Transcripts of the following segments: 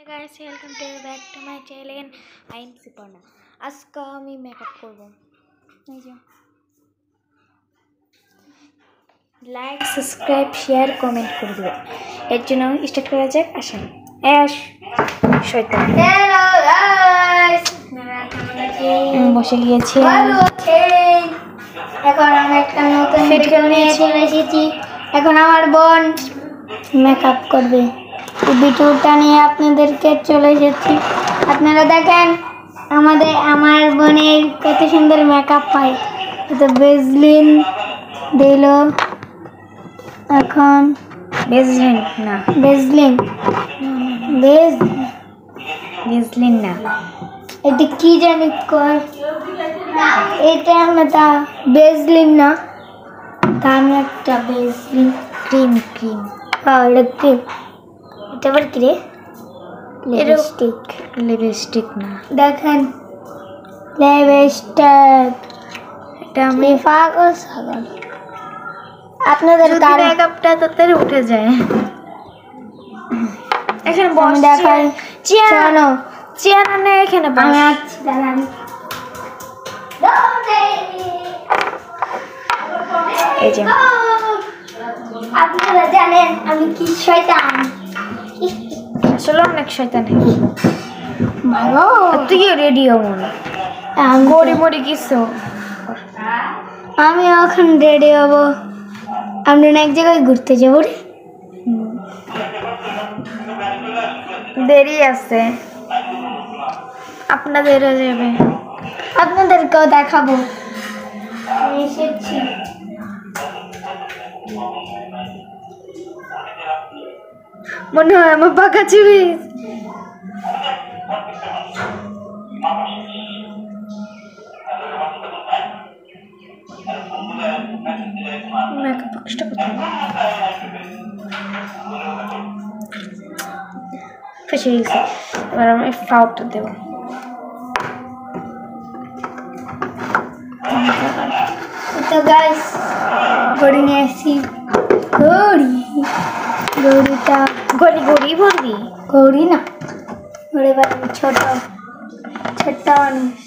Hey guys, welcome back to my channel. I am Siparna. আজকে আমি makeup করব। এই যে লাইক, সাবস্ক্রাইব, শেয়ার, কমেন্ট করে দিবেন। এর জন্য স্টার্ট করা যাক। আসেন। শয়তান। Hello guys. বসে গিয়েছি। ভালো আছেন? এখন আমি একটা নতুন ভিডিও নিয়ে চলে এসেছি। এখন আমার বোন মেকআপ করবে। ভিডিওটা নিয়ে আপনাদেরকে চলে এসেছি। আপনারা দেখেন আমার বোনের কত সুন্দর মেকআপ পায়। তো বেজলিন দিল এখন বেজলিন না এটা কি জানি কয় এটা আমরা বেজলিন না দামি একটা বেজলিন ক্রিম হ্যাঁ এটা ক্রিম এটা আবার কি রে লিপস্টিক না দেখেন লিপস্টিক এটা আমি পাগল ছাগল আপনাদের মেকআপটা তাড়াতাড়ি উঠে যায় এখানে বসে দেখাই চেয়ার আনে এখানে আমি আছি দাঁড়ান এই যে আপনারা জানেন আমি কি শয়তান আসলে অনেক শয়তান ভালো তুই রেডি হবো না মরি কিছু আমি এখন রেডি হবো আমরা এক জায়গায় ঘুরতে যাবো রে দেরি আছে আপনাদেরও যাবে আপনাদেরকেও দেখাবো এসেছি মনে হয় আমার পাকা চুরি মেকআপ বক্সটা কোথায় ফেসে গেছে এবার আমি ফাউটটা দেবো তো গাইস ঘড়ি নিয়ে আসছি ঘড়িটা ঘড়ি বলবি ঘড়ি না ঘড়ি বানাবি ছোট মানুষ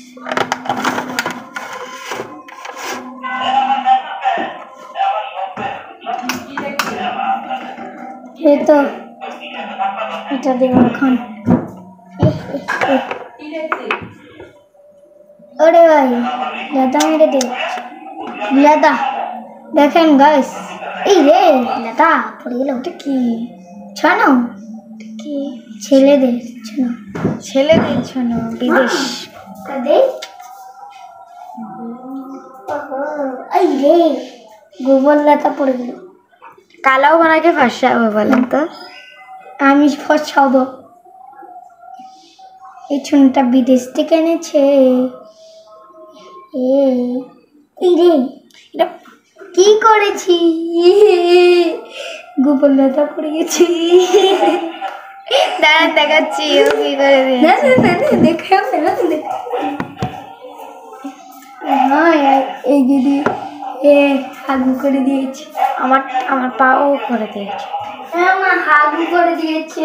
এই তো এটা দেব এখন ওরে ভাই দাদা মেরে দে দাদা দেখেন গাইস এই রে দাদা পড়ে গেল ওটা কি ছানো কি ছেলেদের ছানো বিদেশ কাদের এই রে গোবর লতা পড়ে গেল কালাও বানাকে ফাঁসাবো বলেন তো আমি ফসাবো এই ছুনটা বিদেশ থেকে এনেছে এই রে এটা কি করেছি গোবর লতা পড়ে গেছি দাঁড়ান দেখাচ্ছি ও কি করে দেখে হ্যাঁ এই দিদি হাগু করে দিয়েছে আমার পাও করে দিয়েছে আমার হাগু করে দিয়েছে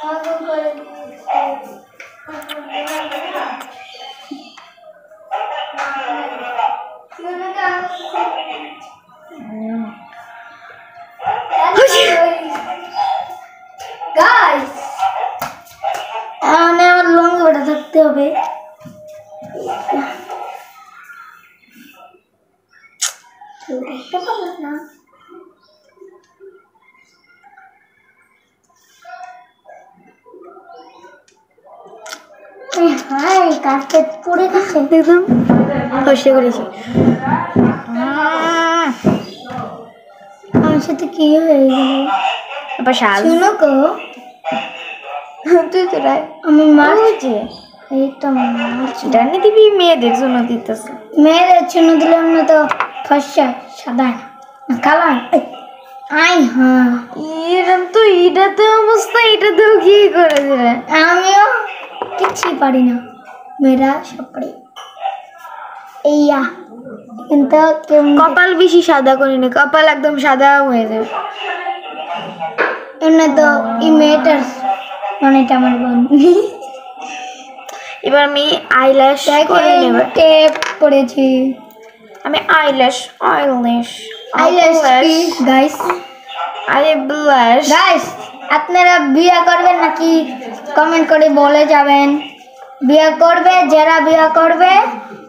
হাগু করে দিয়েছে গাইস আমার লঙ্গি বড় থাকতে হবে কার্পেট পড়ে গেছে দেখুন ফসে করেছি আমার সাথে কি হয়ে গেল শুনো গো তুই তো আমি মারছি এই তো মারছি জানি দিবি মেয়েদের জন্য দিতেছে মেয়েদের জন্য দিলাম না তো ফসা সাদা কালা আই হ্যাঁ এরকম তো এটাতে অবস্থা এটাতেও কি করে দিলে আমিও কিছুই পারি না মেয়েরা সব পারি এইয়া কিন্তু কপাল বেশি সাদা করিনি কপাল একদম সাদা হয়ে যাবে এমনি তো ইমেটার মানে এটা আমার বোন। এবার আমি আইল্যাশ করে নেব। টেপ করেছি আমি আইল্যাশ কি গাইস? আরে ব্লাশ গাইস আপনারা বিয়ে করবেন নাকি কমেন্ট করে বলে যাবেন। বিয়ে করবে, যারা বিয়ে করবে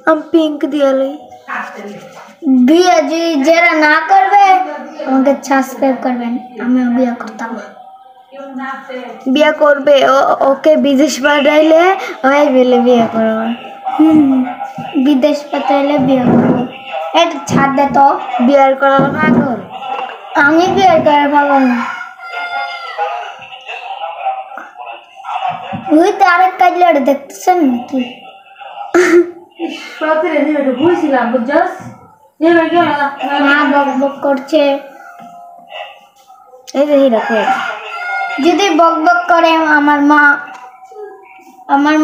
আমি পিঙ্ক দিয়ে লই। বিয়ে যারা না করবে আমাকে সাবস্ক্রাইব করবেন, আমিও বিয়ে করতাম। বিয়ে করবে ওকে বিদেশ পাঠাইলে ওই বেলে বিয়ে করবো। বিদেশ পাঠাইলে বিয়ে করবো। এটা ছাড় দে তো। বিয়ার করার পাগল আমি বিয়ে করে পাগল না। ওই তো আরেক কাজলে দেখতেছেন নাকি? মা বক বক করছে। এই যে দেখো, যদি বক বক করে আমার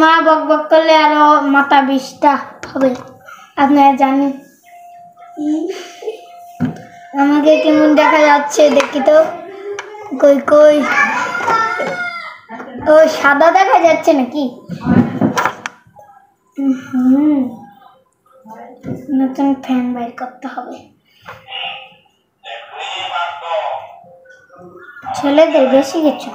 মা বক বক করলে আরো মাথা 20টা হবে, আপনারা জানেন। আমাকে কেমন দেখা যাচ্ছে দেখি তো। কই কই ও সাদা দেখা যাচ্ছে নাকি? নতুন ফ্যান বাইর করতে হবে। ছেলেদের বেশি কিছু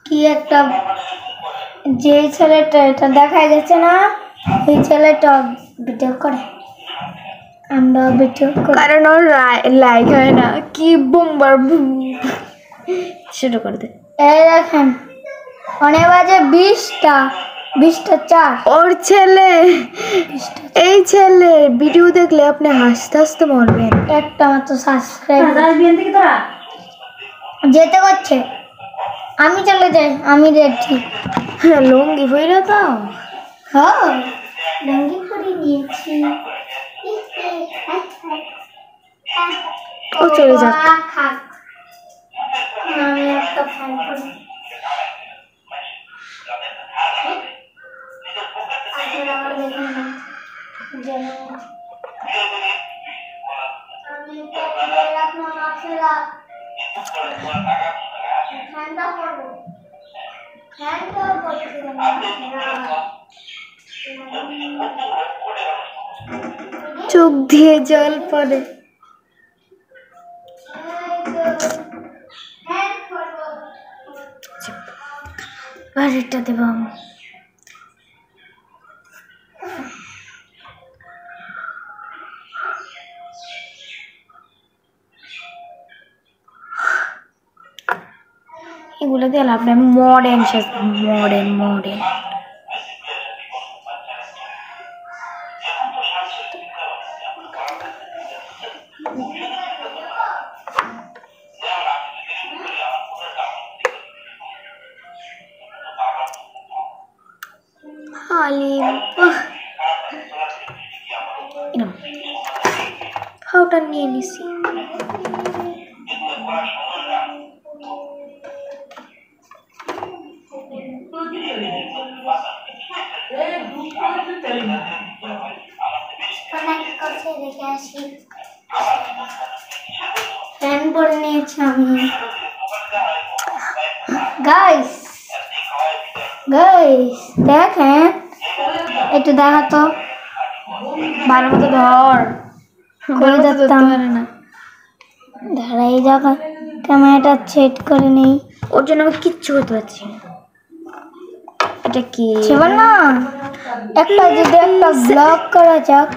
কি একটা যে ছেলেটা এটা দেখা গেছে না, এই ছেলেটা ভিডিও করে, আমরা ভিডিও করি। কারণ ওর লাইক হয় না। কি বুমবার বুম শুরু করে দে। এই দেখেন অনেক বাজে 20টা 4। ওর ছেলে, এই ছেলে ভিডিও দেখলে আপনি হাসতে হাসতে মরবেন। একটা মাত্র সাবস্ক্রাইব যেতে করছে। আমি চলে যাই, আমি রেডি। হ্যাঁ লুঙ্গি পরে তো। হ্যাঁ লুঙ্গি পরে নিয়েছি। ও চলে যাক। আমি একটা ফ্যান করি। আপনারা আমার দেখুন না যেন আমি তো রাখলাম আপনারা ফ্যানটা করবো। ফ্যানটা চোখ দিয়ে জল পড়ে। বাড়িটা দেব আমি। এগুলো দিয়ে লাভ নেই। মডার্ন মডার্ন হাওটা নিয়ে নিছি। ফ্যান পরে নিয়েছি আমি। গাইস দেখেন একটু দেখা তো। ভালো মতো ধর। করে ধরতাম না। ধরাই যাবে। ক্যামেরাটা সেট করে নেই। ওর জন্য আমি কিচ্ছু করতে পারছি না। এটা কি ছিল না? একটা যদি একটা ব্লগ করা যাক,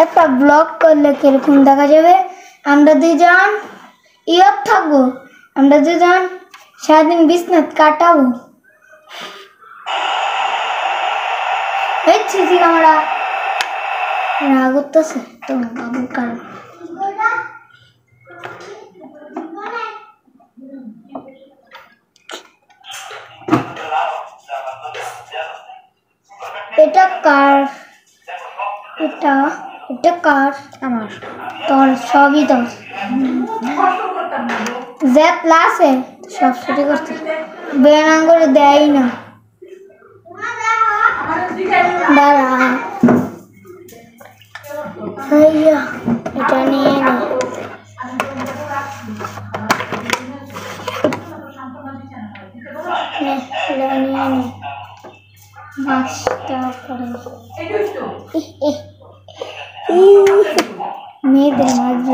একটা ব্লগ করলে কিরকম দেখা যাবে? আমরা দুজন ইয়ত থাকবো, আমরা দুজন সারাদিন বিছনাত কাটাবো। এই সিসি ক্যামেরা রাগ করতেছে তো বাবু কার। এটা কার? এটা কার? আমার। তোর সবই তোর। জেড প্লাসে সব শুরু করতে বেনা করে দেয় না দাঁড়া ভাইয়া এটা নিয়ে নে এটা নিয়ে নে মাছটা করে মেয়েদের মাছ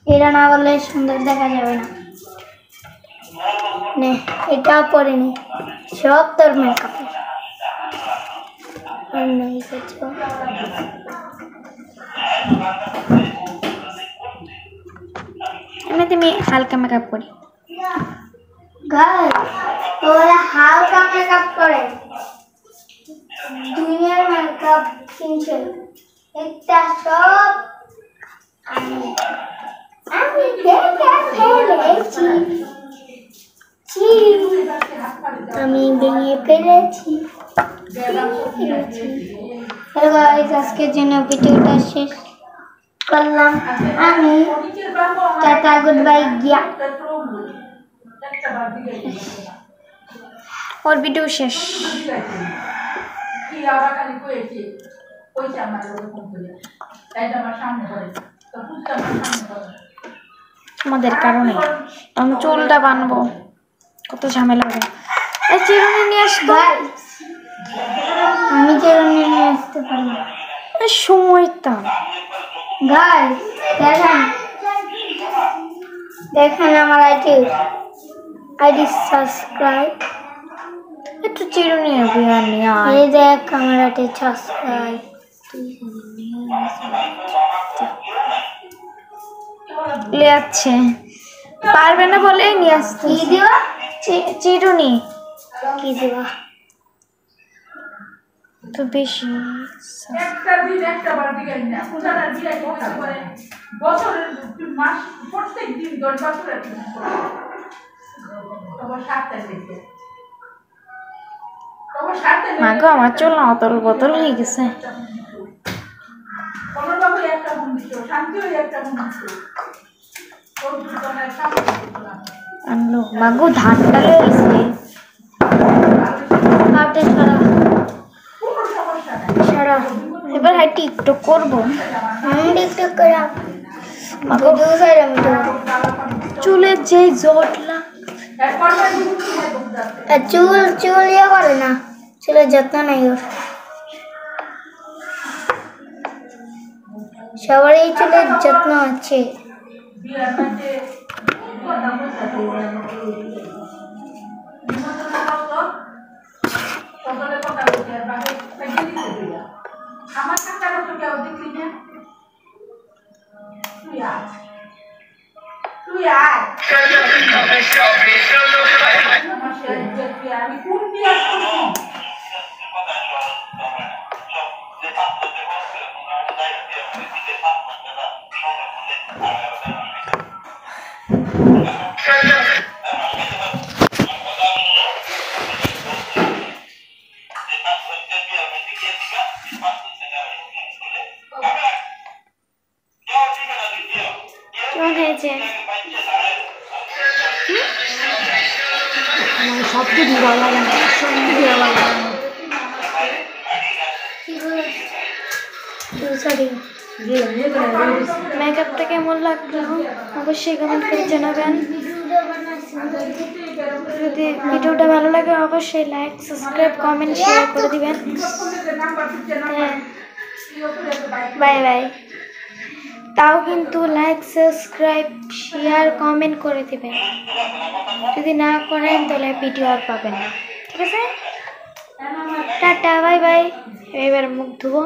এটা না বললে সুন্দর দেখা যাবে না নে এটাও পরে নে সব তোর মেকআপ আর নেই কিছু এমনিতে আমি হালকা মেকআপ করি গাই ওরা হালকা মেকআপ করে দুনিয়ার মেকআপ কিনছে একটা সব আমি দেখে ফেলেছি আমি ভেঙে ফেলেছি হ্যালো গাইস আজকের জন্য ভিডিওটা শেষ করলাম আমি টাটা গুড বাই গিয়া ওর ভিডিও শেষ আমাদের কারণে আমি চুলটা বানবো কত ঝামেলা হবে এই চিরুনি নিয়ে আসবো আমি চিরুনি নিয়ে আসতে পারি সময় তো গাইস দেখেন দেখেন আমার আইডি সাবস্ক্রাইব একটু চিরুনি অভিযান নিয়ে এই দেখ আমার আইডি সাবস্ক্রাইব লে আছে পারবে না বলে নিয়ে আসতে কি দিবা চিরুনি কি দিবা তো বেশি একটা দিন একটা বার দিলেন না ওনারা দিয়ে কথা করে বছরের মাস প্রত্যেক দিন 10 বছরের তবে 7টা থেকে তবে 7টা মাগো আমার চুল না অতল বোতল হয়ে গেছে কোনভাবে একটা বন্ধু শান্তি হয়ে একটা বন্ধু কোন দুজনের সামনে আনলো মাগো ধানটা লইছে কাটে সারা কোনো সমস্যা নাই সারা এবার হাই টিকটক করবো আমি টিকটক করে মাগো ভিডিও সাইড আমি চুলের যে জটলা একবার দুটো চুল চুল ইয়ে করে না চুলের যত্ন নাই ওর সবারই চুলের যত্ন আছে বিয়ার মধ্যে কথা বলতে সকলে কথা বলতে আর বাকি ফেলে দিতে দিলা আমার কাকারা তো কেউ দেখলি না তুই আয় আমি কোন বিয়া করছি কেমন হয়েছে সব কিছু ভালো লাগে না সব কিছু ভালো লাগে না মেকআপটা কেমন লাগলো অবশ্যই কমেন্ট করে জানাবেন যদি ভিডিওটা ভালো লাগে অবশ্যই লাইক সাবস্ক্রাইব কমেন্ট শেয়ার করে দিবেন হ্যাঁ বাই বাই তাও কিন্তু লাইক সাবস্ক্রাইব শেয়ার কমেন্ট করে দিবেন যদি না করেন তাহলে ভিডিও আর পাবেন না ঠিক আছে টাটা বাই বাই এবার মুখ ধুবো